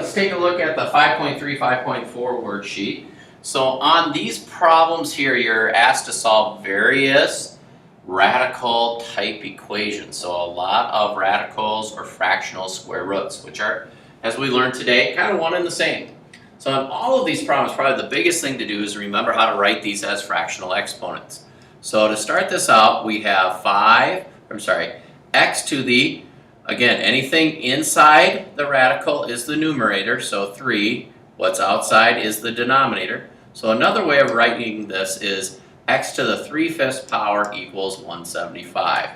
Let's take a look at the 5.3, 5.4 worksheet. So on these problems here, you're asked to solve various radical type equations. So a lot of radicals or fractional square roots, which are, as we learned today, kind of one and the same. So on all of these problems, probably the biggest thing to do is remember how to write these as fractional exponents. So to start this out, we have x to the, again, anything inside the radical is the numerator, so 3. What's outside is the denominator. So another way of writing this is x to the 3/5 power equals 175.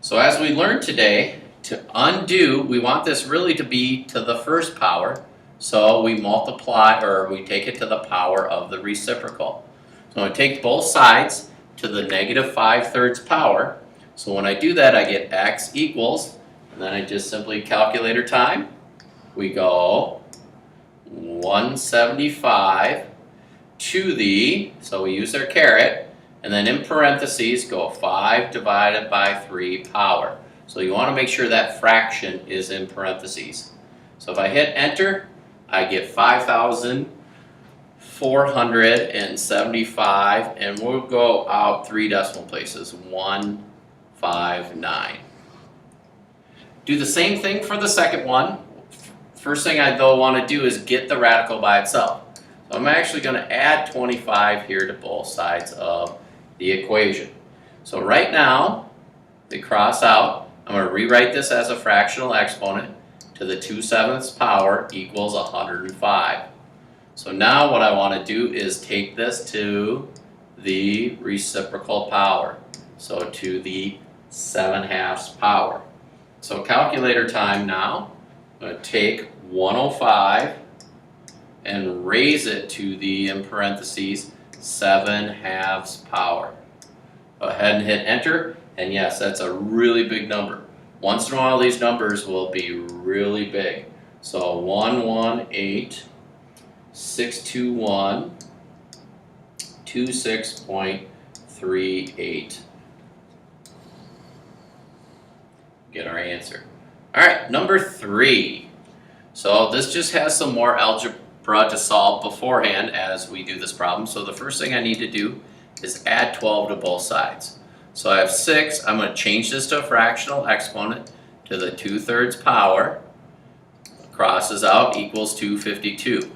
So as we learned today, to undo, we want this really to be to the first power. So we multiply, or we take it to the power of the reciprocal. So I take both sides to the -5/3 power. So when I do that, I get x equals, and then I just simply calculator time. We go 175 to the, so we use our caret, and then in parentheses go 5 divided by 3 power. So you want to make sure that fraction is in parentheses. So if I hit enter, I get 5,475, and we'll go out 3 decimal places, 159. Do the same thing for the second one. First thing I though want to do is get the radical by itself. So I'm actually going to add 25 here to both sides of the equation. So right now, they cross out. I'm going to rewrite this as a fractional exponent to the 2/7 power equals 105. So now what I want to do is take this to the reciprocal power. So to the 7/2 power. So calculator time now. I'm going to take 105 and raise it to the, in parentheses, 7/2 power. Go ahead and hit enter, and yes, that's a really big number. Once in a while, these numbers will be really big. So 118,621, 26.38. Get our answer. All right, number 3. So this just has some more algebra to solve beforehand as we do this problem. So the first thing I need to do is add 12 to both sides. So I have 6. I'm going to change this to a fractional exponent to the 2/3 power. Crosses out equals 252.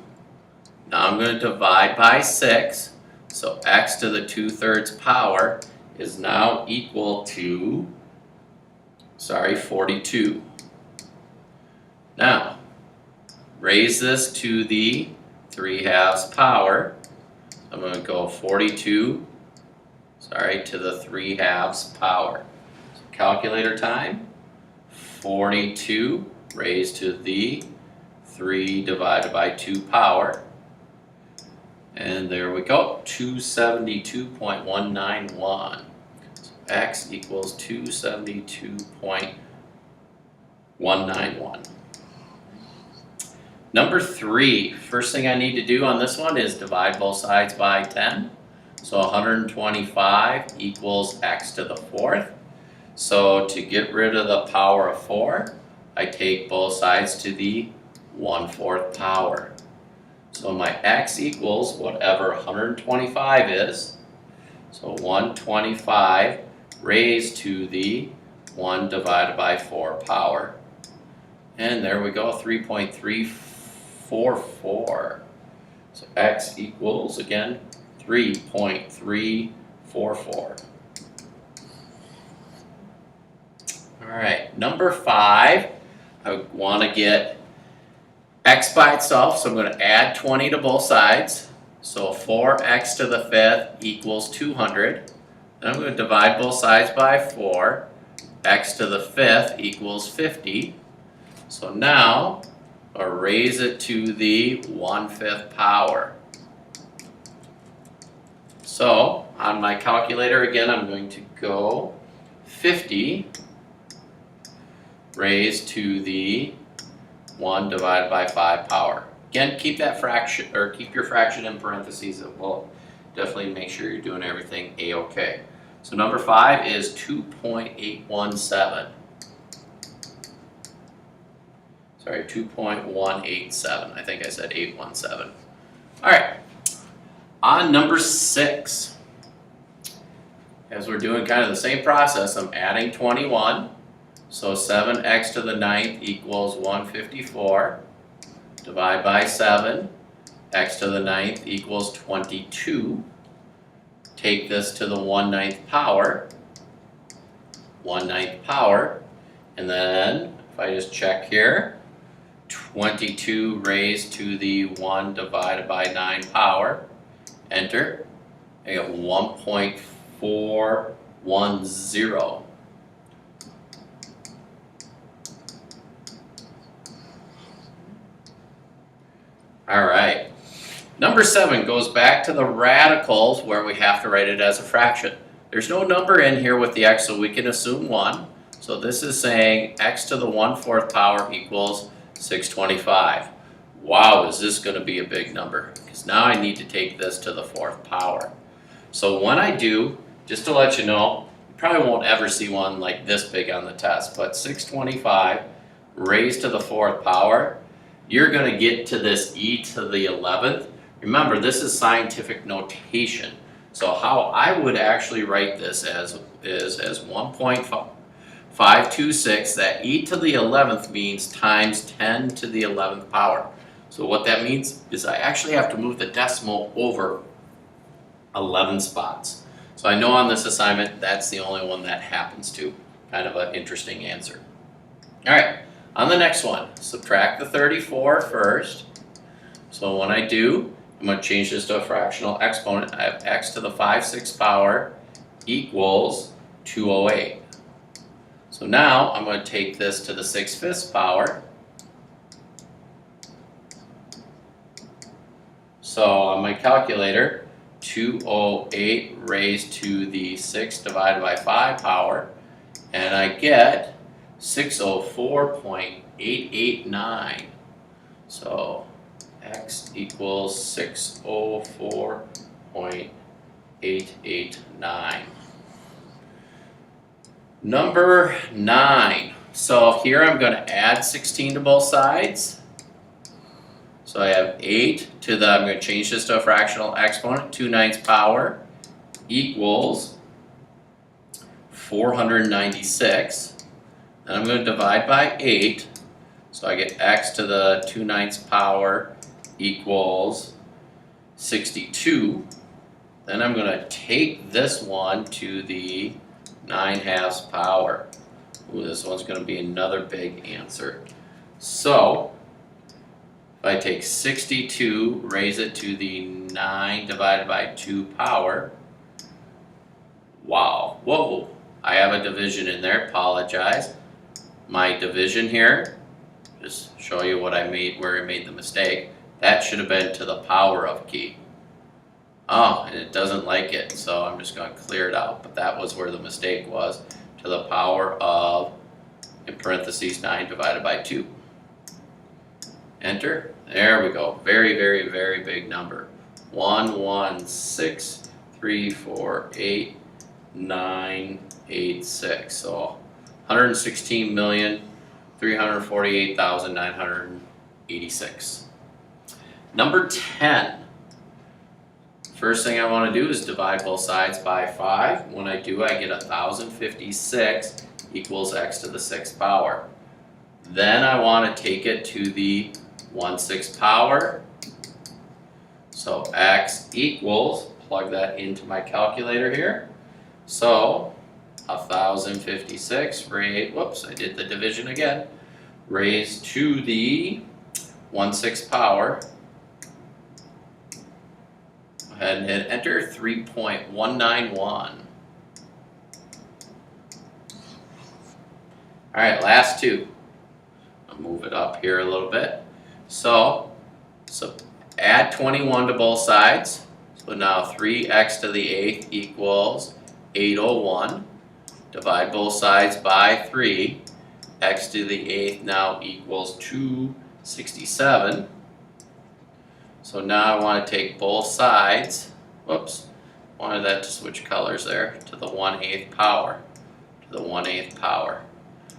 Now I'm going to divide by 6. So x to the 2/3 power is now equal to 42. Now, raise this to the 3/2 power. I'm going to go 42, to the 3/2 power. So calculator time, 42 raised to the 3 divided by 2 power. And there we go, 272.191. X equals 272.191. Number 3, first thing I need to do on this one is divide both sides by 10. So 125 equals x to the 4th. So to get rid of the power of 4, I take both sides to the 1/4 power. So my x equals whatever 125 is. So 125 raised to the 1 divided by 4 power. And there we go, 3.344. So x equals, again, 3.344. All right, number 5, I want to get x by itself, so I'm going to add 20 to both sides. So 4x to the 5th equals 200. Then I'm going to divide both sides by 4. X to the 5th equals 50. So now, I'll raise it to the 1/5 power. So, on my calculator again, I'm going to go 50 raised to the 1 divided by 5 power. Again, keep that fraction, or keep your fraction in parentheses. It will definitely make sure you're doing everything A-okay. So number 5 is 2.817. Sorry, 2.187. I think I said 817. All right, on number 6, as we're doing kind of the same process, I'm adding 21. So 7x to the 9th equals 154. Divide by 7. X to the 9th equals 22. Take this to the 1/9 power. 1/9 power. And then, if I just check here, 22 raised to the 1 divided by 9 power. Enter. I get 1.410. All right. Number 7 goes back to the radicals where we have to write it as a fraction. There's no number in here with the x, so we can assume 1. So this is saying x to the 1/4 power equals 625. Wow, is this going to be a big number? Because now I need to take this to the 4th power. So when I do, just to let you know, you probably won't ever see one like this big on the test, but 625 raised to the 4th power, you're going to get to this e to the 11th. Remember, this is scientific notation. So how I would actually write this is 1.526. That e to the 11th means times 10 to the 11th power. So what that means is I actually have to move the decimal over 11 spots. So I know on this assignment, that's the only one that happens to. Kind of an interesting answer. All right, on the next one, subtract the 34 first. So when I do, I'm going to change this to a fractional exponent. I have x to the 5/6 power equals 208. So now I'm going to take this to the 6/5 power. So on my calculator, 208 raised to the 6 divided by 5 power, and I get 604.889. So x equals 604.889. Number 9. So here I'm going to add 16 to both sides. So I have 8 to the, I'm going to change this to a fractional exponent, 2/9 power equals 496. And I'm going to divide by 8. So I get x to the 2/9 power equals 62. Then I'm going to take this one to the 9/2 power. Ooh, this one's going to be another big answer. So if I take 62, raise it to the 9 divided by 2 power. Wow, whoa, I have a division in there, apologize. My division here, just show you what I made, where I made the mistake. That should have been to the power of key. Oh, and it doesn't like it, so I'm just going to clear it out. But that was where the mistake was, to the power of, in parentheses, 9 divided by 2. Enter. There we go. Very, very, very big number. 116,348,986. So 116,348,986. Number 10. First thing I want to do is divide both sides by 5. When I do, I get 1,056 equals x to the 6th power. Then I want to take it to the 1/6 power. So x equals, plug that into my calculator here. So 1,056 raised, whoops, I did the division again, raised to the 1/6 power. Go ahead and hit enter, 3.191. All right, last two. I'll move it up here a little bit. So add 21 to both sides. So now 3x to the 8th equals 801. Divide both sides by 3. X to the 8th now equals 267. So now I want to take both sides, whoops, wanted that to switch colors there, to the 1/8 power, to the 1/8 power.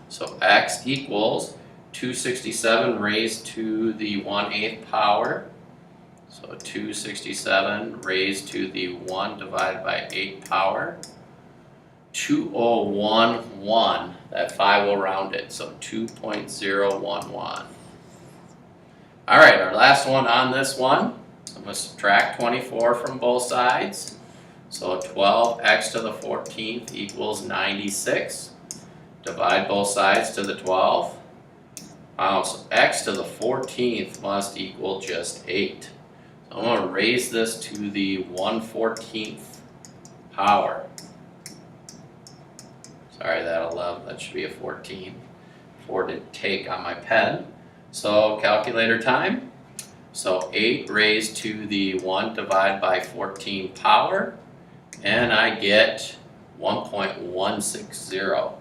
So x equals 267 raised to the 1/8 power. So 267 raised to the 1 divided by 8 power. 2011, that 5 will round it, so 2.011. All right, our last one on this one, I'm going to subtract 24 from both sides. So 12x to the 14th equals 96. Divide both sides to the 12. Wow, so x to the 14th must equal just 8. So I'm going to raise this to the 1/14th power. Sorry, that should be a 14. 4 didn't take on my pen. So calculator time. So 8 raised to the 1 divided by 14 power, and I get 1.160.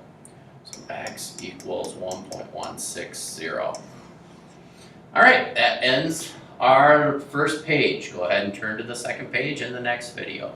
So x equals 1.160. All right, that ends our first page. Go ahead and turn to the second page in the next video.